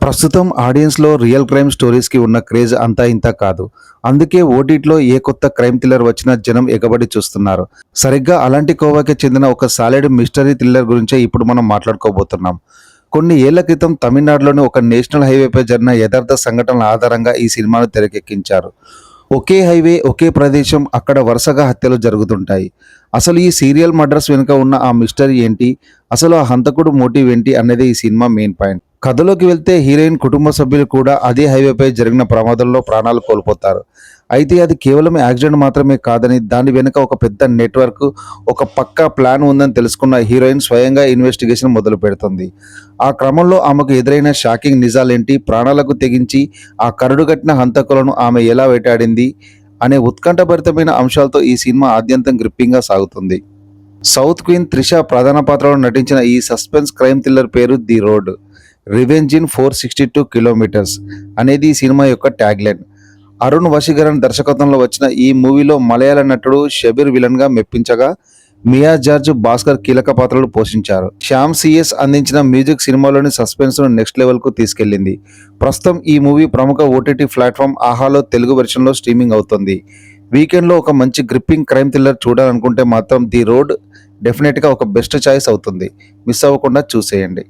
ప్రస్తుతం ఆడియన్స్‌లో real crime స్టోరీస్‌కి ఉన్న craze అంతా ఇంతా కాదు. అందుకే ఓటీటీలో ఏ కొత్త క్రైమ్ థ్రిల్లర్ వచ్చినా జనం ఎగబడి చూస్తున్నారు. సరిగ్గా అలాంటి కోవకి చెందిన ఒక సాలిడ్ మిస్టరీ థ్రిల్లర్ గురించే ఇప్పుడు మనం మాట్లాడుకోబోతున్నాం. కొన్ని ఏళ్ల క్రితం తమిళనాడులోని ఒక నేషనల్ హైవేపై జరిగిన యథార్థ సంఘటనల ఆధారంగా ఈ సినిమాను తెరకెక్కించారు. ఒకే హైవే, ఒకే ప్రదేశం, అక్కడ వరుసగా హత్యలు జరుగుతుంటాయి. అసలు ఈ సీరియల్ మర్డర్స్ వెనుక ఉన్న ఆ మిస్టరీ ఏంటి? అసలు ఆ హంతకుడు మోటివ్ ఏంటి అనేది ఈ సినిమా మెయిన్ పాయింట్. కథలోకి వెళ్తే హీరోయిన్ కుటుంబ సభ్యులు కూడా అదే హైవేపై జరిగిన ప్రమాదంలో ప్రాణాలు కోల్పోతారు. అయితే అది కేవలం యాక్సిడెంట్ మాత్రమే కాదని, దాని వెనుక ఒక పెద్ద నెట్వర్క్, ఒక పక్కా ప్లాన్ ఉందని తెలుసుకున్న హీరోయిన్ స్వయంగా ఇన్వెస్టిగేషన్ మొదలు పెడుతుంది. ఆ క్రమంలో ఆమెకు ఎదురైన షాకింగ్ నిజాలేంటి, ప్రాణాలకు తెగించి ఆ కరడుగట్టిన హంతకులను ఆమె ఎలా వేటాడింది అనే ఉత్కంఠభరితమైన అంశాలతో ఈ సినిమా ఆద్యంతం గ్రిప్పింగ్గా సాగుతుంది. సౌత్ క్వీన్ త్రిష ప్రధాన పాత్రలో నటించిన ఈ సస్పెన్స్ క్రైమ్ థ్రిల్లర్ పేరు the road. Revenge in 462 kilometres అనేది ఈ సినిమా యొక్క ట్యాగ్లైన్. అరుణ్ వశీకరణ్ దర్శకత్వంలో వచ్చిన ఈ మూవీలో మలయాళ నటుడు షబీర్ విలన్గా మెప్పించగా, మియా జార్జ్, భాస్కర్ కీలక పాత్రలు పోషించారు. శ్యామ్ సిఎస్ అందించిన మ్యూజిక్ సినిమాలోని సస్పెన్స్ను నెక్స్ట్ లెవెల్కు తీసుకెళ్లింది. ప్రస్తుతం ఈ మూవీ ప్రముఖ ఓటీటీ ప్లాట్ఫామ్ ఆహాలో తెలుగు వెర్షన్లో స్ట్రీమింగ్ అవుతుంది. వీకెండ్లో ఒక మంచి గ్రిప్పింగ్ క్రైమ్ థ్రిల్లర్ చూడాలనుకుంటే మాత్రం ది రోడ్ డెఫినెట్గా ఒక బెస్ట్ చాయిస్ అవుతుంది. మిస్ అవ్వకుండా చూసేయండి.